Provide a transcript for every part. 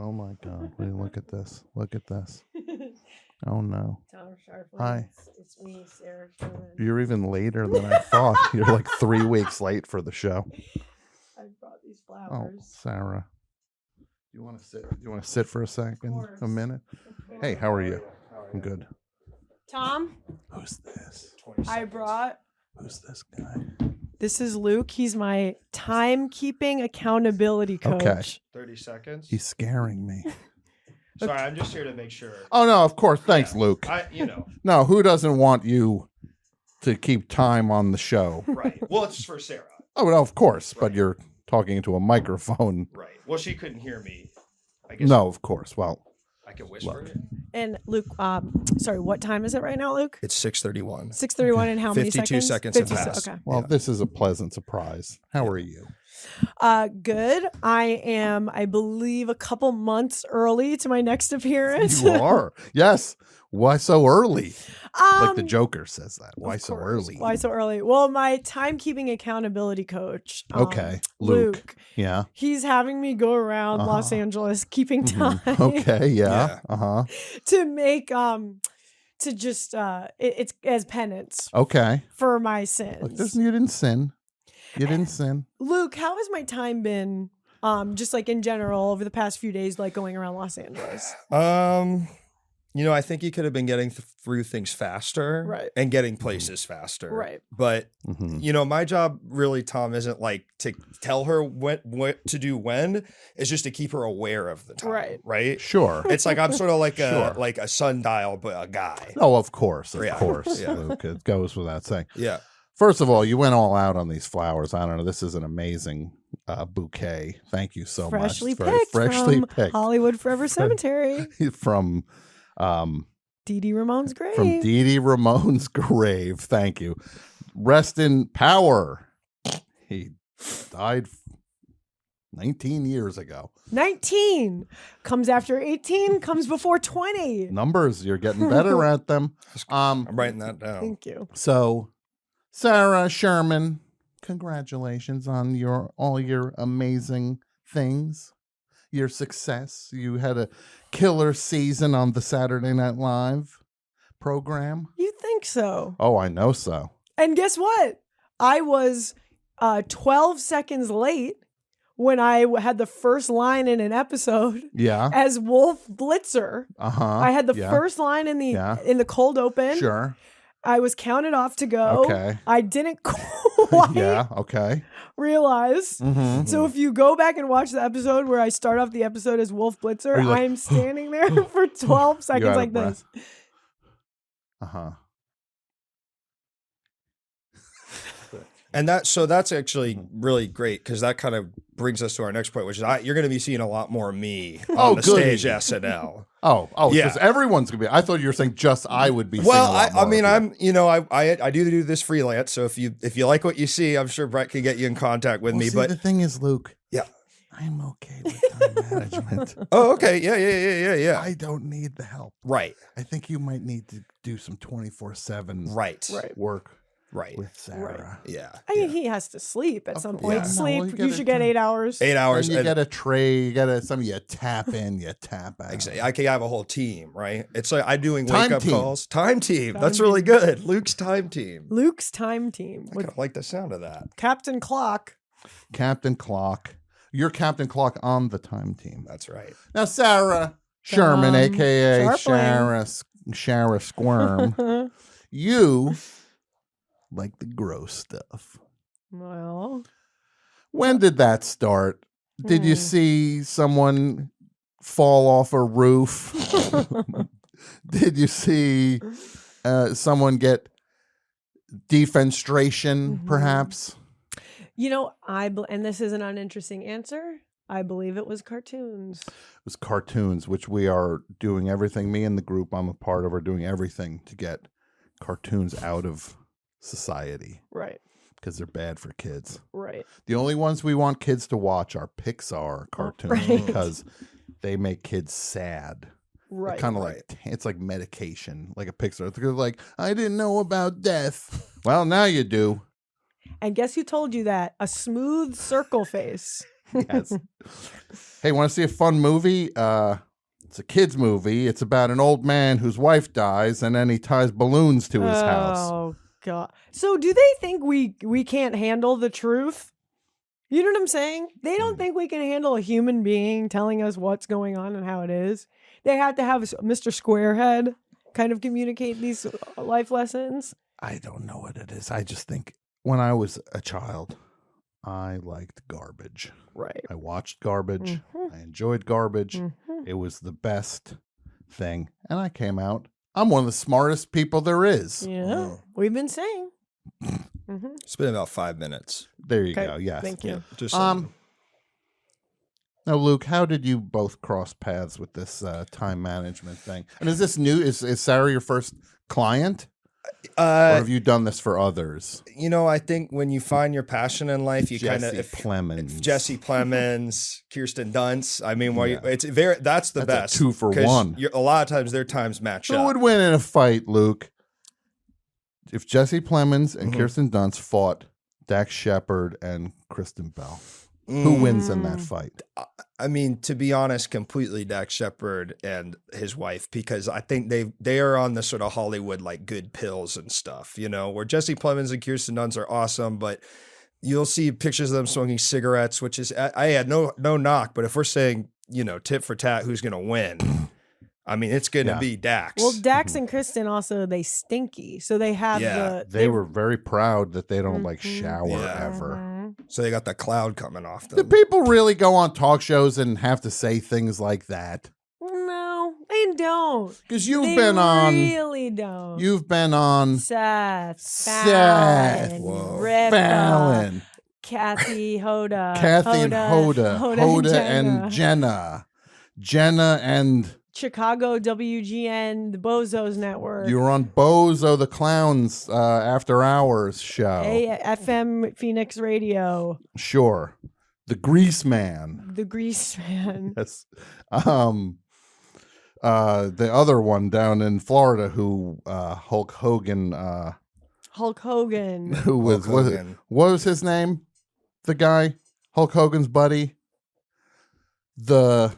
Oh my God! Wait, look at this! Look at this! Oh no! Tom Scharpling. Hi. It's me, Sarah Sherman. You're even later than I thought. You're like 3 weeks late for the show. I brought these Oh, flowers. Sarah, you want to sit? You want to sit for a second, course. a minute? Hey, how are you? I'm good. Tom, Who's this? I brought. Who's this guy? This is Luke. He's my timekeeping accountability coach. Okay. 30 seconds. He's scaring me. Sorry, I'm just here to make sure. Oh no! Of course, thanks, Luke. No, who doesn't want you to keep time on the show? Right. Well, it's for Sarah. Oh no, of course, but Right. you're talking into a microphone. Right. Well, she couldn't hear me. I guess No, of course. Well, I can whisper Look. it. And Luke, sorry, what time is it right now, Luke? It's 6:31. 6:31 and how many 52 seconds? seconds have passed. Okay. well, Yeah. this is a pleasant surprise. How are you? Good. I am, I believe, a couple months early to my next appearance. You are. Yes. Why so early? Like the Um, Joker says that. Why Of so course. early? Why so early? Well, my timekeeping accountability coach, Okay, Luke. Luke, Yeah. he's having me go around Los Angeles keeping time Mhm. Okay. Yeah. Yeah. Uh-huh. to make to just it's as penance Okay. for my Look, sins. you didn't sin. You didn't sin. Luke, how has my time been? Just like in general over the past few days, like going around Los Angeles. I think you could have been getting through things faster, Right. and getting places faster, Right. But Mhm. my job really, Tom, isn't like to tell her what to do when. It's just to keep her aware of the time, Right. Right. Sure. It's like I'm sort of like Sure. a sundial, but a guy. Oh, of course. Of Yeah. course. Yeah. Luke. It goes without saying. Yeah. First of all, you went all out on these flowers. I don't know. This is an amazing bouquet. Thank you so Freshly much. It's very picked freshly from picked Hollywood Forever Cemetery. from Dee Dee Ramone's grave. from Dee Dee Ramone's grave. Thank you. Rest in power. He died 19 years ago. 19 comes after 18, comes before 20. Numbers, you're getting better at them. I'm writing that down. Thank you. So, Sarah Sherman, congratulations on all your amazing things, your success. You had a killer season on the Saturday Night Live program. You think so? Oh, I know so. And guess what? I was 12 seconds late when I had the first line in an episode Yeah. as Wolf Blitzer. Uh-huh. I had the Yeah. first line in the Yeah. cold open. Sure. I was counted off to go. Okay. I didn't quite Yeah. Okay. realize. Mm-hmm. So if you go back and watch the episode where I start off the episode as Wolf Blitzer, Are you like, I'm standing there for 12 seconds out of like this. Uh-huh. And that's actually really great, because that kind of brings us to our next point, which is you're going to be seeing a lot more of me on Oh, the goody. stage SNL. Oh, Yeah. because everyone's gonna be. I thought you were saying just I would be. Well, seeing a lot I more mean, of you. I do this freelance, so if you like what you see, I'm sure Brett can get you in contact with Well, me. see, But the thing is, Luke. Yeah. I'm okay with time management. oh, okay, yeah. I don't need the help. Right, I think you might need to do some 24/7 right, work right. with Sarah. Yeah, I mean, he has to sleep at some point. yeah. No, Sleep. well, you you gotta should get do- 8 hours. 8 hours. And you get a tray. You got some. You tap in. You tap out. Exactly. I can have a whole team, right? It's like I'm doing Time wake up team. calls. Time team. Time That's really team. good. Luke's time team. Luke's time team I with kind of like the sound of that. Captain Clock. Captain Clock. You're Captain Clock on the time team. That's right. Now, Sarah Sherman, aka Scharpling. Shara Squirm, you like the gross stuff. Well, When did that start? Did you see someone fall off a roof? Did you see someone get defenstration, perhaps? you know, and this is an uninteresting answer. I believe it was cartoons. It was cartoons, which we are doing everything. Me and the group I'm a part of are doing everything to get cartoons out of society Right. because they're bad for kids. Right. The only ones we want kids to watch are Pixar cartoons Right. because they make kids sad. Right. Kind of like it's like medication, like a Pixar. They're like, I didn't know about death. Well, now you do. And guess who told you that? A smooth circle face. Yes. Hey, want to see a fun movie? It's a kid's movie. It's about an old man whose wife dies, and then he ties balloons to his house. Oh God! So do they think we can't handle the truth? You know what I'm saying? They don't think we can handle a human being telling us what's going on and how it is. They have to have Mr. Squarehead kind of communicate these life lessons. I don't know what it is. I just think when I was a child, I liked garbage. Right. I watched garbage. Mhm. I enjoyed garbage. Mhm. It was the best thing. And I came out. I'm one of the smartest people there is. Yeah, we've been saying. It's been about 5 minutes. There you Okay, go. Yes. thank you. Just Now, Luke, how did you both cross paths with this time management thing? And is this new? Is Sarah your first client? Or have you done this for others? you know, I think when you find your passion in life, you kind of Jesse Plemons, Kirsten Dunst. I mean, it's very that's the best. A 2 for 1. A lot of times their times match Who up. would win in a fight, Luke? If Jesse Plemons and Kirsten Dunst fought Dax Shepard and Kristen Bell, who wins in that fight? I mean, to be honest, completely Dax Shepard and his wife, because I think they are on the sort of Hollywood like good pills and stuff, you know, where Jesse Plemons and Kirsten Dunst are awesome, but you'll see pictures of them smoking cigarettes, which is I had no knock, but if we're saying, you know, tit for tat, who's going to win? I mean, it's going to be Dax. Well, Dax and Kristen also, they stinky. So they have they were very proud that they don't like shower ever. So they got the cloud coming off them. Do people really go on talk shows and have to say things like that? No, they don't. Because you've been on. Really don't. You've been on. Seth. Whoa. Fallon. Kathy Hoda. Hoda and Jenna. Jenna and Chicago WGN, the Bozos Network. you were on Bozo the Clown's After Hours show. FM Phoenix Radio. Sure. The Grease Man. The Grease Man. Yes. The other one down in Florida who Hulk Hogan. Hulk Hogan. Who was Hulk Hogan. What was his name? The guy? Hulk Hogan's buddy? The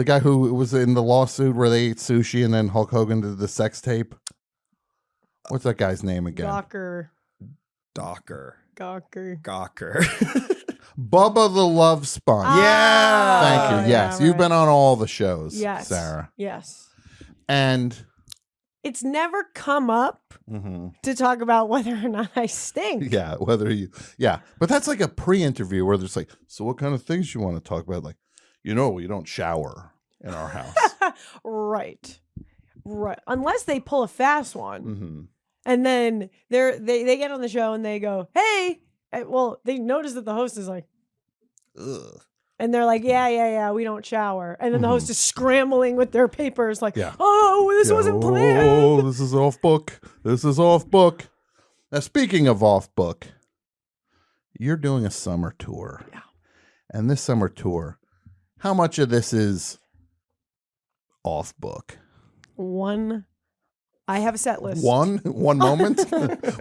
guy who was in the lawsuit where they ate sushi and then Hulk Hogan did the sex tape. What's that guy's name again? Docker. Gawker. Bubba the Love Sponge. Yeah. Thank you. Yes. Yeah, You've right. been on all the shows, Yes. Sarah. Yes. And It's never come up to talk about whether or not I stink. yeah, but that's like a pre-interview where there's like, so what kind of things you want to talk about? Like, you know, we don't shower in our house. Right. Unless they pull a fast one. And then they get on the show and they go, hey. Well, they notice that the host is like, ugh. And they're like, yeah, we don't shower. And then the host is scrambling with their papers like, oh, this wasn't planned. Oh, this is off book. Now, speaking of off book, you're doing a summer tour. Yeah. And this summer tour, how much of this is off book? I have a set list. One moment?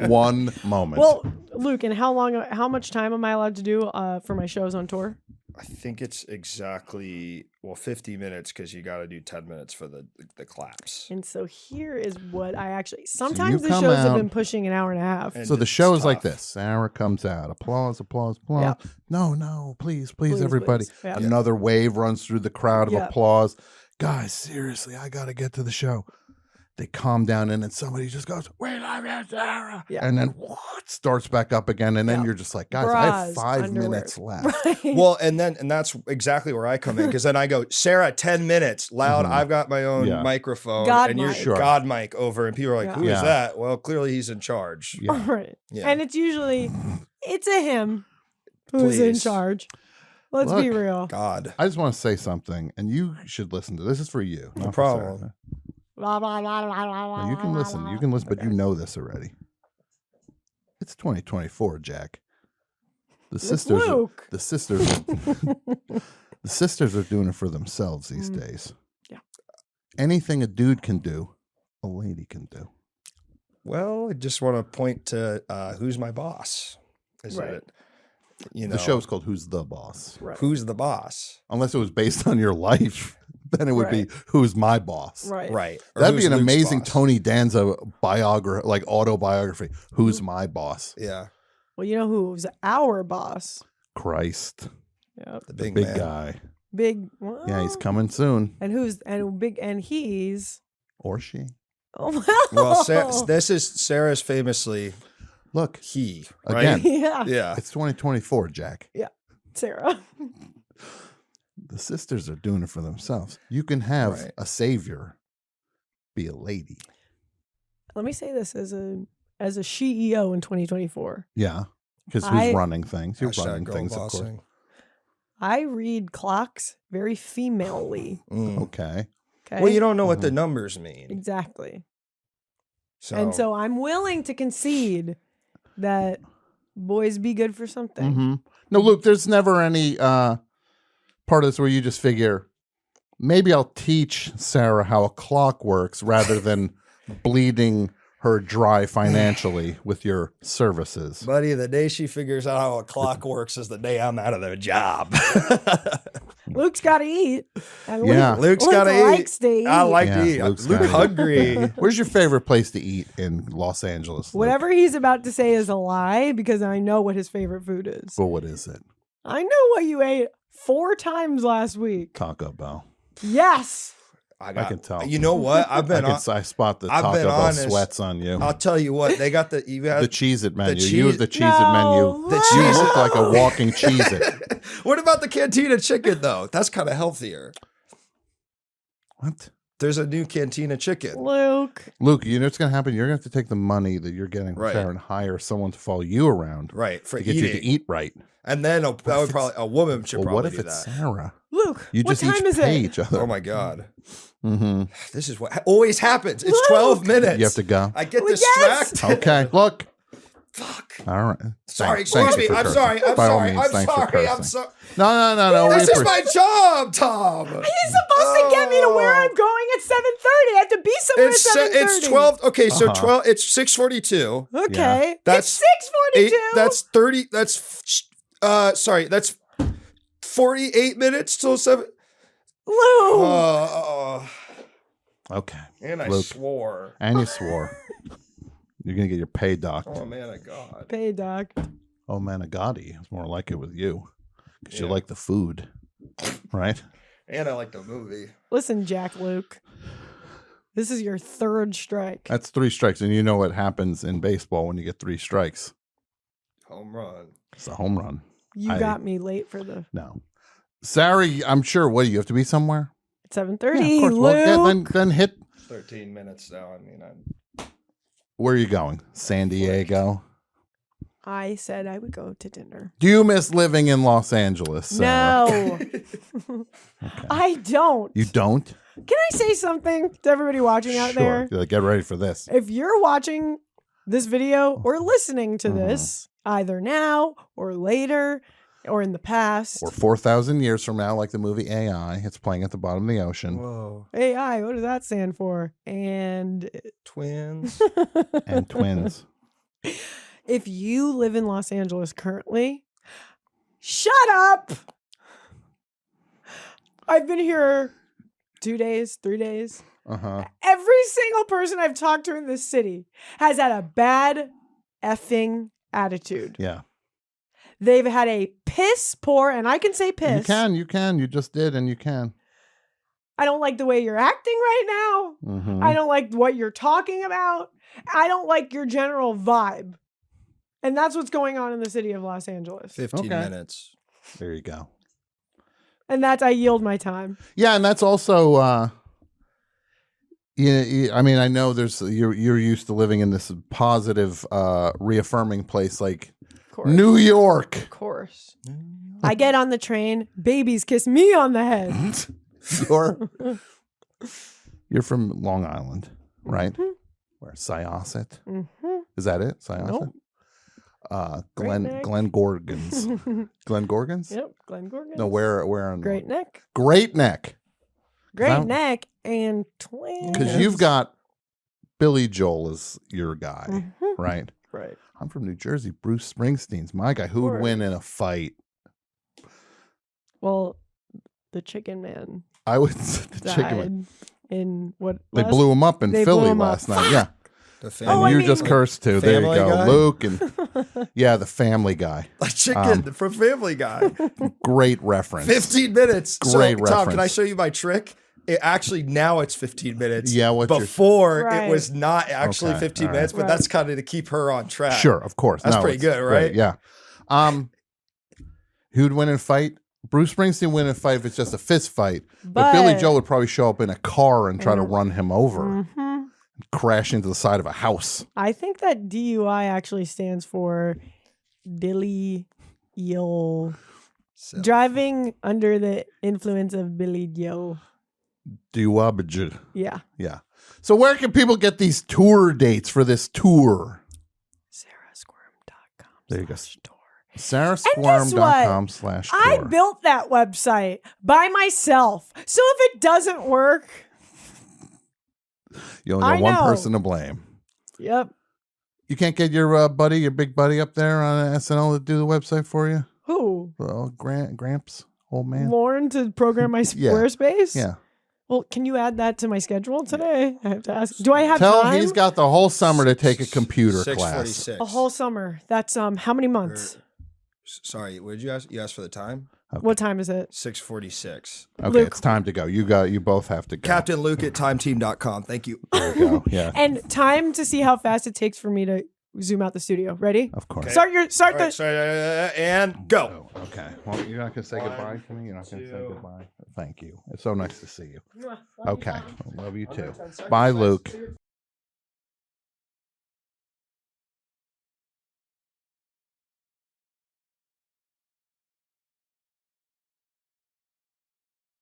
One moment. Well, Luke, and how much time am I allowed to do for my shows on tour? I think it's exactly 50 minutes because you got to do 10 minutes for the claps. And so here is what I actually. Sometimes the come shows have out- been pushing an hour and a half. And so the it's show is like tough. this. Sarah comes out. Applause. Yeah. No, please, Please, everybody. please. Yeah. Another wave runs through the crowd of Yeah. applause. Guys, seriously, I got to get to the show. They calm down, and then somebody just goes, "We love you, Sarah," Yeah. and then starts back up again, and then Yeah. you're just like, "Guys, I have Bras, 5 underwear. minutes left." Right. Well, and that's exactly where I come in because then I go, Sarah, 10 minutes loud. I've got my own Yeah. microphone, God and you're mic. Sure. God mic over, and people are like, Yeah. "Who is Yeah. that?" Well, clearly he's in charge. Yeah. Right. Yeah. And it's usually it's a him who's in Please. charge. Let's be real. God, I just want to say something, and you should listen to this. This is for you. No not for problem. Sarah. Blah, blah, blah, blah, blah, No, blah, you can blah, listen. blah, You can listen, but okay. you know this already. It's 2024, Jack. The sisters, Luke. the sisters are doing it for themselves these days. Yeah. Anything a dude can do, a lady can do. well, I just want to point to who's my boss. Is Right. it? You know, The show's called Who's the Boss? Right. Who's the boss? Unless it was based on your life, then it would be Who's my boss? Right. Right. Or That'd be who's an Luke's amazing boss? Tony Danza autobiography. Who's my boss? Yeah. Well, you know who's our boss? Christ, Yep. The big, big man. guy. Big. Well, Yeah, he's coming soon, and he's. or she. Oh Well, well. this is Sarah's famously Look, he. Right? again, Yeah. Yeah. it's 2024, Jack. Sarah. The sisters are doing it for themselves. You can have Right. a savior be a lady. Let me say this as a CEO in 2024. Yeah, because I- who's running things? You're Hashtag running girl things, of course. bossing. I read clocks very femalely. Mm. Okay. Okay. Well, you don't know what the numbers mean. Exactly. So, And so I'm willing to concede that boys be good for something. Mm-hmm. No, Luke, there's never any part of this where you just figure, maybe I'll teach Sarah how a clock works rather than bleeding her dry financially with your services. buddy, the day she figures out how a clock works is the day I'm out of the job. Luke's got to eat. And Yeah. Luke's Luke gotta eat. likes to eat. I like Yeah, to eat. Luke's Luke gotta eat. hungry. Where's your favorite place to eat in Los Angeles, Luke? Whatever he's about to say is a lie because I know what his favorite food is. Well, what is it? I know what you ate 4 times last week. Taco Bell. Yes. I can tell. You know what? I've been. I spot the I've Taco been Bell honest. sweats on you. I'll tell you what. They got the. You got The Cheez-It menu. cheese- You have the Cheez-It No, menu. The You cheese- look like a walking Cheez-It. What about the Cantina chicken though? That's kind of healthier. What? There's a new Cantina chicken. Luke. Luke, you know what's going to happen? You're going to have to take the money that you're getting from Right. Sarah and hire someone to follow you around Right, for to get eating. you to eat right. And then that would probably a woman should Well, probably what if do it's that. Sarah? Luke. You what just time each is pay it? each other. Oh my god. Mm-hmm. This is what always happens. It's 12 minutes. You have to go. I get Yes! distracted. Okay, look. Fuck. All right. Sorry, Thank excuse you me. for I'm cursing. sorry. I'm By all sorry. means, I'm thanks for sorry. I'm cursing. sorry. No. This is my job, Tom. He's supposed to get me to where I'm going at 7:30. I have to be somewhere It's at 7:30. it's 12. Okay, so Uh-huh. 12. It's 6:42. Okay. That's it's 6:42. That's 30. That's sorry. That's 48 minutes till 7. Luke. Okay. And I Luke. swore. And you swore. You're going to get your pay docked. Oh man, of God. Pay doc. Oh, man, Agati. It's more like it with you. Because you Yeah. like the food. Right? And I like the movie. Listen, Jack Luke. This is your 3rd strike. That's 3 strikes. And you know what happens in baseball when you get 3 strikes? Home run. It's a home run. You got me late for the No. Sarah, I'm sure, what, do you have to be somewhere? 7:30. Yeah, of course. Luke. Well, then hit. 13 minutes now. I mean, Where are you going? San Diego? I said I would go to dinner. Do you miss living in Los Angeles, Sarah? No. I don't. You don't? Can I say something to everybody watching out there? Sure. Get ready for this. If you're watching this video or listening to this, either now or later or in the past, Or 4,000 years from now, like the movie AI, it's playing at the bottom of the ocean. whoa. AI, what does that stand for? And Twins. And twins. if you live in Los Angeles currently, shut up. I've been here 2 days, 3 days. Uh-huh. Every single person I've talked to in this city has had a bad effing attitude. Yeah. They've had a piss poor, and I can say piss. You can. You just did, and you can. I don't like the way you're acting right now. Mm-hmm. I don't like what you're talking about. I don't like your general vibe. And that's what's going on in the city of Los Angeles. 15 Okay. minutes. There you go. And that's, I yield my time. Yeah, and that's also, I mean, I know you're used to living in this positive, reaffirming place like Of course. New York. Of course. I get on the train, babies kiss me on the head. You're from Long Island, right? Mhm. Where Syosset? Mm-hmm. Is that it? Syosset? Nope. Glen Gorgons. Glen Gorgons? Yep, Glen Gorgon. No, where on Great Neck. Great Neck. Great That- Neck and twins. Because you've got Billy Joel as your guy, Mhm. right? Right. I'm from New Jersey. Bruce Springsteen's my guy. Who would win in a fight? Well, the Chicken Man I would the died chicken. Man. in what? They blew him up in They Philly blew him last up. night. Yeah. The And Oh, I you mean- just cursed too. There you Family go. Guy? Luke and yeah, the Family Guy. A chicken from Family Guy. Great reference. 15 minutes. Great so, Tom, can I reference. show you my trick? It actually, now it's 15 minutes. Yeah, what's your- Before Right. it was not actually Okay, 15 all minutes, but right. that's kind of to keep her on track. Sure, of course. That's No, pretty it's good, great, right? Yeah. Who'd win in a fight? Bruce Springsteen win in a fight if it's just a fist fight. But Billy Joel would probably show up in a car and try to run him over. Mhm. Crash into the side of a house. I think that DUI actually stands for Billy Joel. So, Driving under the influence of Billy Joel. Duwabaju. Yeah. Yeah. So where can people get these tour dates for this tour? SarahSquirm.com. There you go. /tour. SarahSquirm.com/tour. I built that website by myself. So if it doesn't work, You only I got one know. person to blame. yep. You can't get your buddy, your big buddy up there on SNL to do the website for you? Who? Well, Gramps, old man. Lauren to program my Yeah. Squarespace? Yeah. Well, can you add that to my schedule today? I have to ask. Do I have Tell time? he's got the whole summer to take a computer class. 6:46. A whole summer. That's how many months? Sorry, what did you ask? You asked for the time? What time is it? 6:46. Okay, Luke. it's time to go. You both have to go. Captain Luke at timeteam.com. Thank you. There you go. Yeah, And time to see how fast it takes for me to zoom out the studio. Ready? of course. Start All the right, so, and go. Oh, okay. Well, you're not going to say goodbye to me? You're not going to say goodbye? Thank you. It's so nice to see you. Okay. I love you too. Bye, Luke.